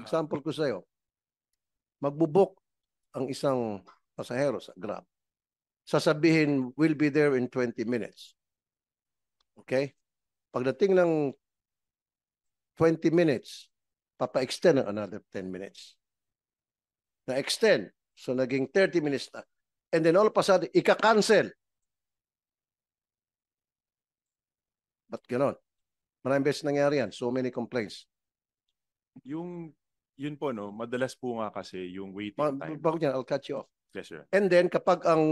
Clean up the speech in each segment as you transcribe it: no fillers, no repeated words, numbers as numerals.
example ko sa'yo, magbubuk ang isang pasahero sa Grab. Sasabihin, we'll be there in 20 minutes. Okay? Pagdating ng 20 minutes, papa-extend ng another 10 minutes. Na-extend. So, naging 30 minutes na. And then all of a sudden, ika-cancel. Ba't ganon? Maraming beses nangyari yan. So many complaints. Yun po, no, madalas po nga kasi yung waiting time. Bago yan, I'll cut you off. Yes, sir. And then, kapag ang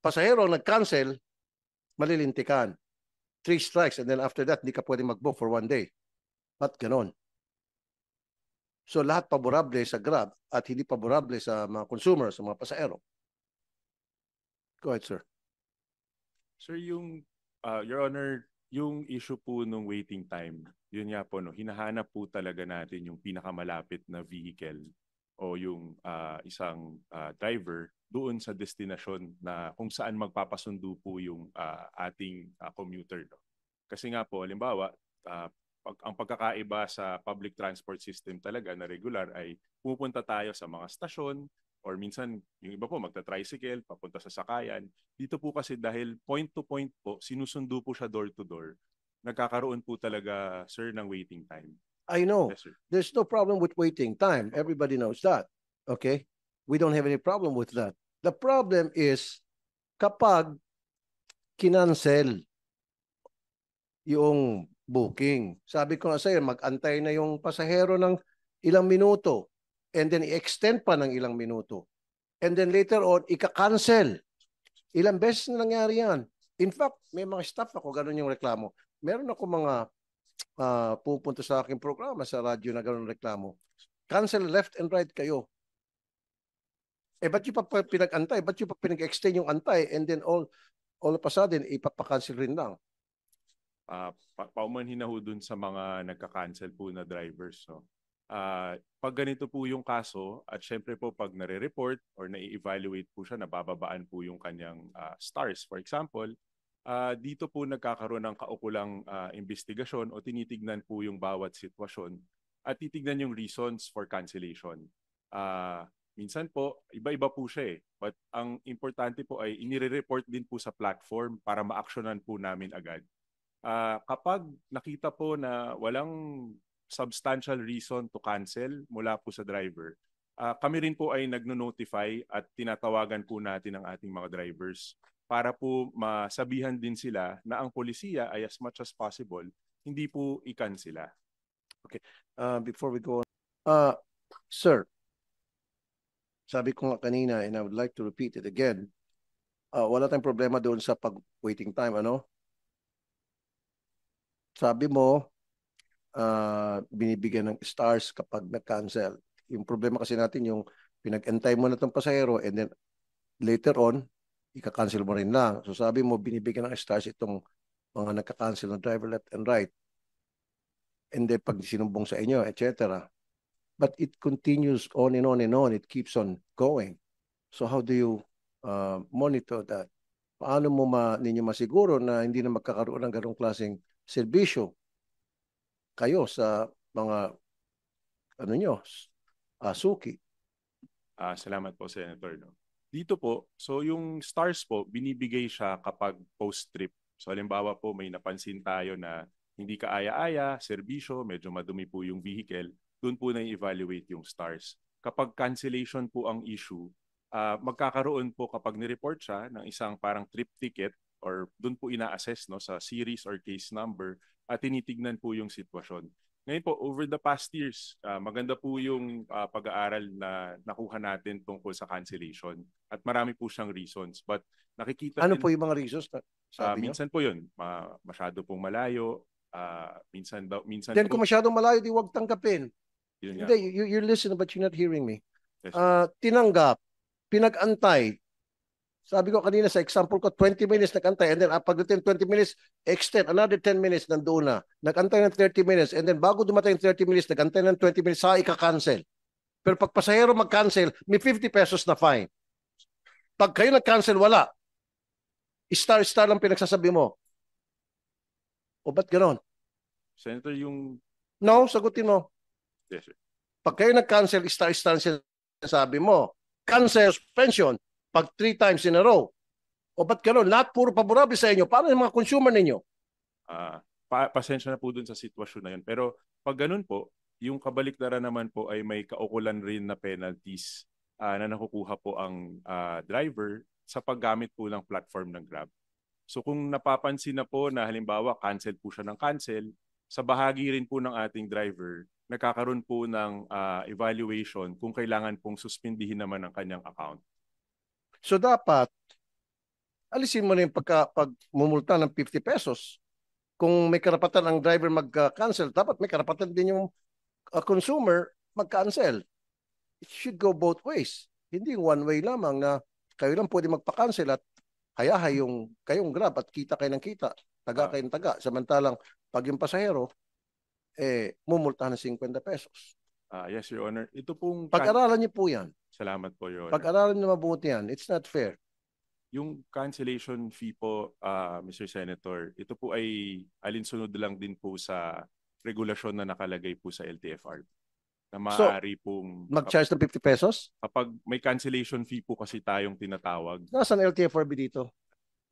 pasahero nag-cancel, malilintikan. 3 strikes. And then after that, hindi ka pwede mag-book for 1 day. Ba't ganon? So lahat paborable sa Grab at hindi paborable sa mga consumers, sa mga pasahero. Go ahead, sir. Sir, Your Honor, yung issue po nung waiting time, yun nga po, no, hinahanap po talaga natin yung pinakamalapit na vehicle o yung isang driver doon sa destinasyon na kung saan magpapasundo po yung ating commuter. No? Kasi nga po, halimbawa, ang pagkakaiba sa public transport system talaga na regular ay pupunta tayo sa mga stasyon or minsan yung iba po magta-tricycle papunta sa sakayan. Dito po kasi dahil point to point po, sinusundo po siya door to door. Nagkakaroon po talaga, sir, ng waiting time. I know. Yes, sir. There's no problem with waiting time. Everybody knows that. Okay? We don't have any problem with that. The problem is kapag kinancel yung booking. Sabi ko nga sa'yo, mag-antay na yung pasahero ng ilang minuto and then i-extend pa ng ilang minuto. And then later on, ika-cancel. Ilang beses na nangyari yan. In fact, may mga staff ako, ganun yung reklamo. Meron ako mga pupunta sa aking programa sa radyo na ganun reklamo. Cancel left and right kayo. Ba't yung pa pinag-antay? Ba't yung pa pinag-extend yung antay? And then all of a sudden, ipapakancel rin lang. Paumanhin na ho dun sa mga nagka-cancel po na drivers. No? Pag ganito po yung kaso, at syempre po pag nare-report or na-evaluate po siya, nabababaan po yung kanyang stars. For example, dito po nagkakaroon ng kaukulang investigasyon o tinitignan po yung bawat sitwasyon at titignan yung reasons for cancellation. Minsan po, iba-iba po siya eh. But ang importante po ay inire-report din po sa platform para ma-actionan po namin agad. Kapag nakita po na walang substantial reason to cancel mula po sa driver, kami rin po ay nagno-notify at tinatawagan po natin ang ating mga drivers para po masabihan din sila na ang polisiya ay as much as possible, hindi po i-cancela. Okay. Before we go on, sir, sabi ko nga kanina and I would like to repeat it again, wala tayong problema doon sa pag-waiting time, ano? Sabi mo, binibigyan ng stars kapag na-cancel. Yung problema kasi natin, yung pinag-antay mo na itong pasahero and then later on, ika-cancel mo rin lang. So sabi mo, binibigyan ng stars itong mga nagka-cancel ng driver left and right. And then pag sinumbong sa inyo, etc. But it continues on and on and on. It keeps on going. So how do you monitor that? Paano mo ninyo masiguro na hindi na magkakaroon ng ganong klaseng serbisyo kayo sa mga suki? Salamat po, Senator. No? Dito po, so yung stars po, binibigay siya kapag post-trip. So halimbawa po, may napansin tayo na hindi kaaya-aya, serbisyo, medyo madumi po yung vehicle, doon po na-evaluate yung stars. Kapag cancellation po ang issue, magkakaroon po kapag nireport siya ng isang parang trip ticket or doon po ina-assess no, sa series or case number at tinitignan po yung sitwasyon. Ngayon po, over the past years, maganda po yung pag-aaral na nakuha natin tungkol sa cancellation. At marami po siyang reasons. But nakikita ano din, po yung mga reasons na sabi niyo? minsan po yun, masyado pong malayo. Minsan Then po, kung masyadong malayo, di huwag tanggapin. yun nga. Hindi, you're listening but you're not hearing me. Yes, Tinanggap, pinag-antay. Sabi ko kanina sa example ko, 20 minutes nag-antay and then pagdating 20 minutes, extend another 10 minutes nandoon na. Nag-antay ng 30 minutes and then bago dumating 30 minutes, nag-antay ng 20 minutes, sa ika-cancel. Pero pag pasahero mag-cancel, may 50 pesos na fine. Pag kayo nag-cancel, wala. Star lang pinagsasabi mo. O ba't ganon? Senator, yung... No, sagutin mo. Yes, sir. Pag kayo nag-cancel, star-star sabi mo, cancel suspension, pag 3 times in a row. O ba't gano'n? Lahat puro paborable sa inyo. Paano yung mga consumer ninyo? Pasensya na po dun sa sitwasyon na yun. Pero pag ganun po, yung kabaliktaran naman po ay may kaukulan rin na penalties na nakukuha po ang driver sa paggamit po ng platform ng Grab. So kung napapansin na po na halimbawa cancel po siya ng cancel, sa bahagi rin po ng ating driver, nagkakaroon po ng evaluation kung kailangan pong suspindihin naman ang kanyang account. So dapat, alisin mo na yung pagmumulta ng 50 pesos. Kung may karapatan ang driver mag-cancel, dapat may karapatan din yung consumer mag-cancel. It should go both ways. Hindi one way lamang na kayo lang pwede magpa-cancel at hayahay yung kayong Grab at kita kayo ng kita. Taga kayo ng taga. Samantalang pag yung pasahero, mumultahan ng 50 pesos. Yes, Your Honor. Ito pong... Pag-aralan niyo po yan. Salamat po, Your Honor. Pag-aralan niyo mabuti yan. It's not fair. Yung cancellation fee po, Mr. Senator, ito po ay alinsunod lang din po sa regulasyon na nakalagay po sa LTFRB. Na maaari pong... Mag-charge ng 50 pesos? Kapag may cancellation fee po kasi tayong tinatawag. Nasaan LTFRB dito?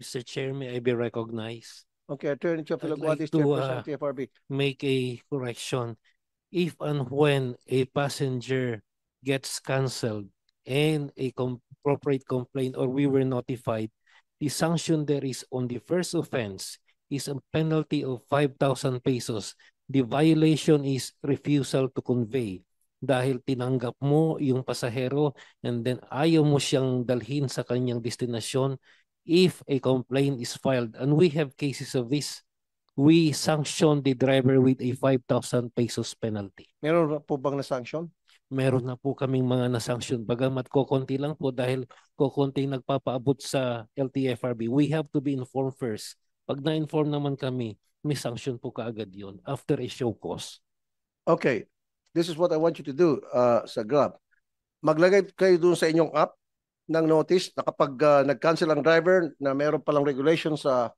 Mr. Chair, may I be recognized? Okay, Attorney Chofilaguadis, I'd like to LTFRB. make a correction. If and when a passenger gets cancelled and a appropriate complaint or we were notified, the sanction there is on the first offense is a penalty of 5,000 pesos. The violation is refusal to convey. Dahil tinanggap mo yung pasahero and then ayaw mo siyang dalhin sa kanyang destinasyon, if a complaint is filed, and we have cases of this, we sanction the driver with a 5,000 pesos penalty. Meron po bang na-sanction? Meron na po kaming mga na-sanction. Bagamat kokonti lang po dahil kokonti nagpapaabot sa LTFRB. We have to be informed first. Pag na-inform naman kami, may sanction po kaagad yun after a show cause. Okay. This is what I want you to do sa Grab. Maglagay kayo dun sa inyong app ng notice na kapag nag-cancel ang driver na meron palang regulation sa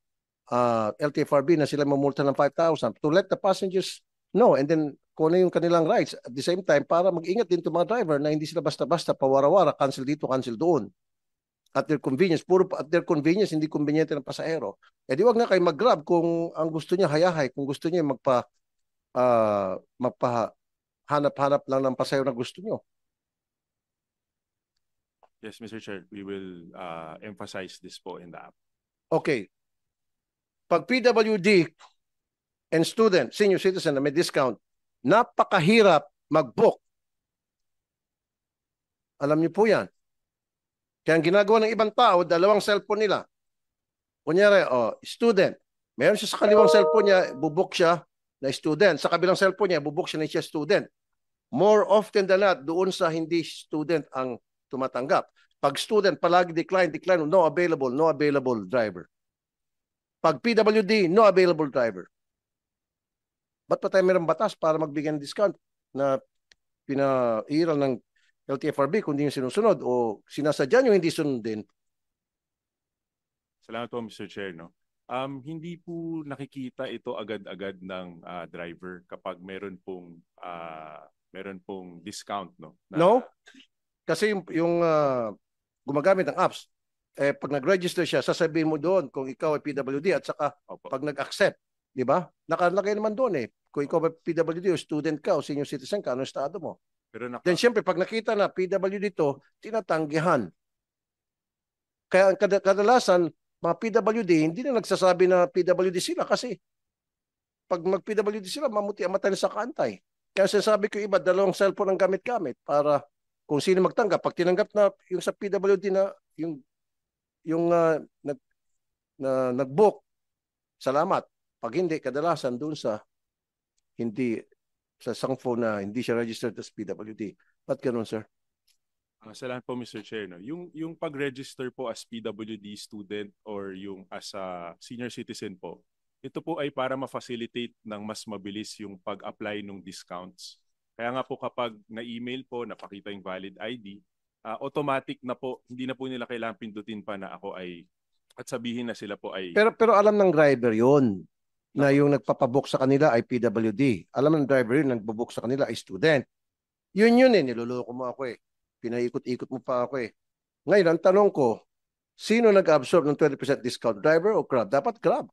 LTFRB na sila mamulta ng 5,000 to let the passengers know and then kung ano yung kanilang rights at the same time para mag-ingat din itong mga driver na hindi sila basta-basta pawara-wara, cancel dito, cancel doon. At their convenience, puro at their convenience, hindi conveniente ng pasahero. Eh di wag na kayo mag-Grab kung ang gusto niya hayahay, kung gusto niya magpahanap-hanap lang ng pasahero na gusto niyo. Yes, Mr. Chair, we will emphasize this po in the app. Okay. Pag PWD and student, senior citizen na may discount, napakahirap mag-book. Alam niyo po yan. Kaya ang ginagawa ng ibang tao, dalawang cellphone nila. Kunyari, student. Meron siya sa kaliwang cellphone niya, bubuk siya na student. Sa kabilang cellphone niya, bubuk siya na siya student. More often than not, doon sa hindi student ang tumatanggap. Pag student, palagi decline, no available driver. Pag PWD, no available driver. Ba't pa tayo mayroong batas para magbigyan ng discount na pinairal ng LTFRB kung hindi yung sinusunod o sinasadya nyo hindi sunodin? Salamat po, Mr. Chair. No? Hindi po nakikita ito agad-agad ng driver kapag meron pong discount. No? Kasi yung gumagamit ng apps, pag nag-register siya, sasabihin mo doon kung ikaw ay PWD at saka pag nag-accept, di ba? Nakalagay naman doon kung ikaw ay PWD o student ka o senior citizen ka, ano estado mo? Pero then siyempre, pag nakita na PWD to, tinatanggihan. Kaya kadalasan, mga PWD, hindi na nagsasabi na PWD sila kasi pag mag-PWD sila, mamuti ang mata sa kaantay. Kaya sinasabi ko iba, dalawang cellphone ang gamit-gamit para kung sino magtanggap. Pag tinanggap na yung sa PWD na yung nag-book, salamat. Pag hindi, kadalasan doon sa cellphone na hindi siya registered as PWD. Ba't ganun, sir? Salamat po, Mr. Chair. No? Yung pag-register po as PWD student or yung as a senior citizen po, ito po ay para ma-facilitate ng mas mabilis yung pag-apply ng discounts. Kaya nga po kapag na-email po, napakita yung valid ID, automatic na po, hindi na po nila kailangan pindutin pa na ako ay, at sabihin na sila po ay... Pero alam ng driver yun, na yung nagpapabook sa kanila ay PWD. Alam ng driver yun, nagpabook sa kanila ay student. Yun eh, niloloko mo ako eh. Pinaikot-ikot mo pa ako eh. Ngayon, ang tanong ko, sino nag-absorb ng 20% discount? Driver o Grab? Dapat Grab.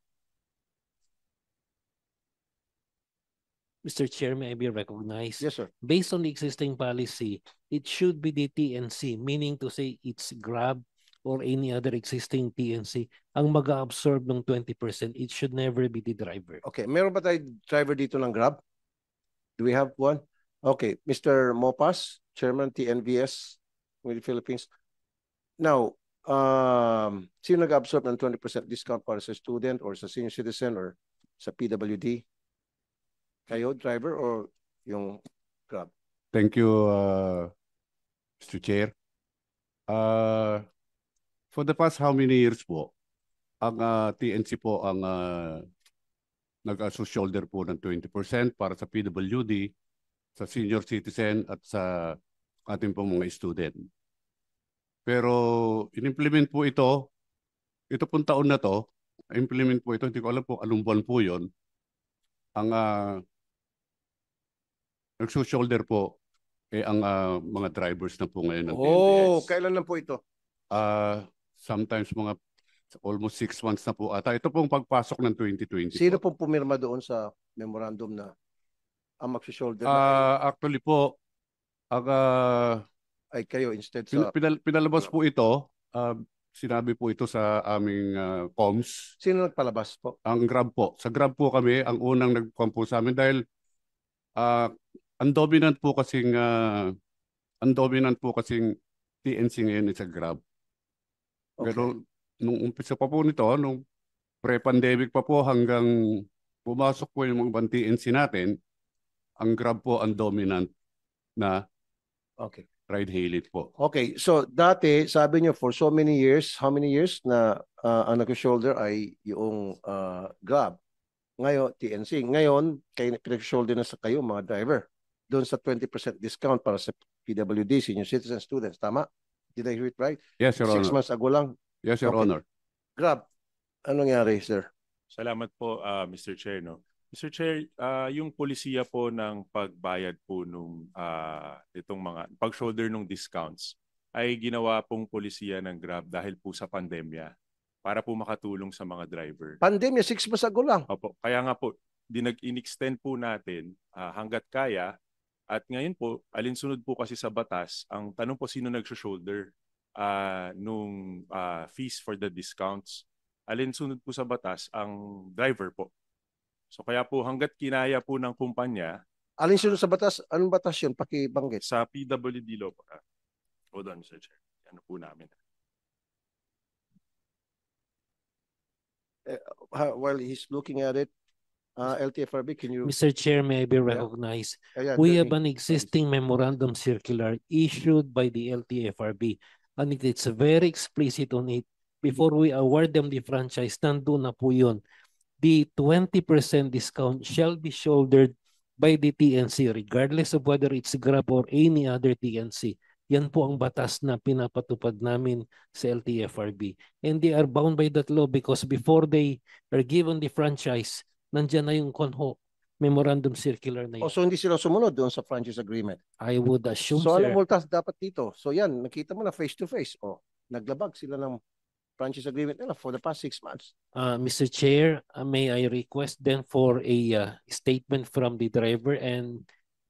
Mr. Chair, may I be recognized? Yes, sir. Based on the existing policy, it should be the TNC, meaning to say it's Grab or any other existing TNC ang mag-absorb ng 20%. It should never be the driver. Okay, meron ba tayo driver dito ng Grab? Do we have one? Okay, Mr. Mopas, Chairman TNVS with the Philippines. Now, sino nag-absorb ng 20% discount para sa student or sa senior citizen or sa PWD? Kayo, driver, or yung Grab? Thank you, Mr. Chair. For the past how many years po, ang TNC po ang nag-shoulder po ng 20% para sa PWD, sa senior citizen at sa ating pong mga student. Pero in-implement po ito pong taon na to, implement po ito, hindi ko alam po anong buwan po yun. Ang nag-shoulder po ang mga drivers na po ngayon ng Oh, TNVS. kailan na po ito? Sometimes mga almost 6 months na po ata. Ito pong pagpasok ng 2020 Sino po. pong pumirma doon sa memorandum na ang mag-shoulder na Actually po, ay kayo instead sa... pinalabas po ito, sinabi po ito sa aming comms. Sino nagpalabas po? Ang Grab po. Sa Grab po kami, ang unang nag-com po sa amin dahil ang dominant po kasing TNC ngayon is sa Grab. Okay. Pero nung umpisa pa po nito, nung pre-pandemic pa po hanggang pumasok po yung mga ibang TNC natin, ang Grab po ang dominant na Okay. ride-hailing po. Okay, so dati sabi niyo for so many years, how many years na ang nag-shoulder ay yung Grab. Ngayon, TNC. Ngayon, kayo pinag-shoulder na sa kayo mga driver. Doon sa 20% discount para sa PWD, senior citizen students. Tama? Did I hear it right? Yes, Your 6 Honor. months ago lang. Yes, Your Okay. Honor. Grab, anong nangyari, sir? Salamat po, Mr. Chair. No? Mr. Chair, yung polisiya po ng pagbayad po nung itong mga pag-shoulder ng discounts ay ginawa pong polisiya ng Grab dahil po sa pandemya para po makatulong sa mga driver. Pandemya, 6 months ago lang. Opo, kaya nga po, in-extend po natin hanggat kaya. At ngayon po, alinsunod po kasi sa batas, ang tanong po sino nag-shoulder nung fees for the discounts. Alinsunod po sa batas, ang driver po. So kaya po hanggat kinaya po ng kumpanya. Alin sunod sa batas? Anong batas yun? Pakibanggit. Sa PWD law po. Hold on, Mr. Chair. Ano po namin. While he's looking at it, LTFRB, can you... Mr. Chair, may I be recognized? Ayan, We Attorney. have an existing memorandum circular issued by the LTFRB, and it's very explicit on it. Before we award them the franchise, nandun na po yun. The 20% discount shall be shouldered by the TNC regardless of whether it's Grab or any other TNC. Yan po ang batas na pinapatupad namin sa LTFRB. And they are bound by that law because before they are given the franchise, nandyan na yung memorandum circular na yun. So hindi sila sumunod doon sa franchise agreement. I would assume, So sir. anong multas dapat dito? So yan, nakita mo na face to face. Naglabag sila ng franchise agreement nila for the past 6 months. Mr. Chair, may I request then for a statement from the driver, and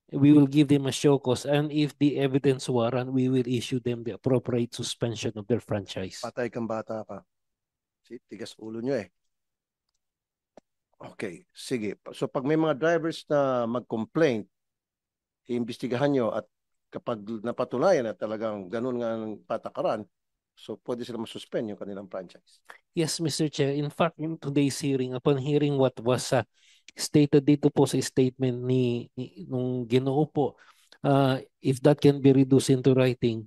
we will give them a show cause, and if the evidence warrant, we will issue them the appropriate suspension of their franchise. Patay kang bata ka. Tigas ulo nyo eh. Okay, sige. So pag may mga drivers na mag-complain, iimbestigahan nyo at kapag napatunayan na talagang ganun nga ang patakaran, so pwede sila masuspend yung kanilang franchise. Yes, Mr. Chair. In fact, in today's hearing, upon hearing what was stated dito po sa statement nung Ginoo po, if that can be reduced into writing,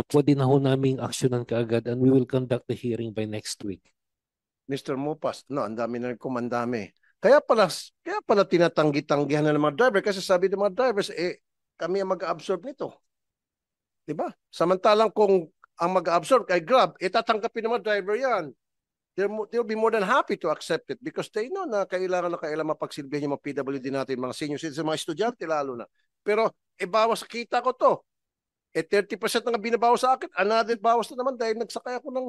pwede na ho naming aksyonan kaagad, and we will conduct the hearing by next week. Mr. Mopas, no, ang dami na rin kumandami. Kaya pala tinatanggi-tanggihan na ng mga driver kasi sabi ng mga drivers, kami ang mag-absorb nito. Diba? Samantalang kung ang mag-absorb kay Grab, tatanggapin ng mga driver yan. They'll be more than happy to accept it because they know na kailangan mapagsilbihan yung mga PWD natin, mga senior citizens, mga estudyante lalo na. Pero bawas sa kita ko to. 30% na nga binabawas sa akin, another bawas na naman dahil nagsakay ako ng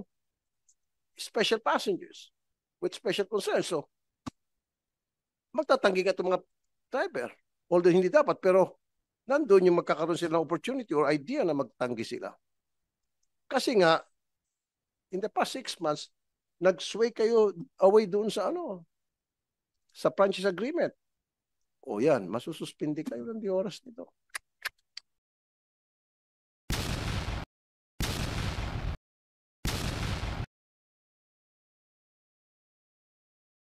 special passengers with special concerns. So, magtatanggi ka itong mga driver. Although hindi dapat, pero nandun yung magkakaroon sila ng opportunity or idea na magtanggi sila. Kasi nga, in the past 6 months, nag-sway kayo away doon sa sa franchise agreement. O yan, masususpindi kayo ng di oras nito.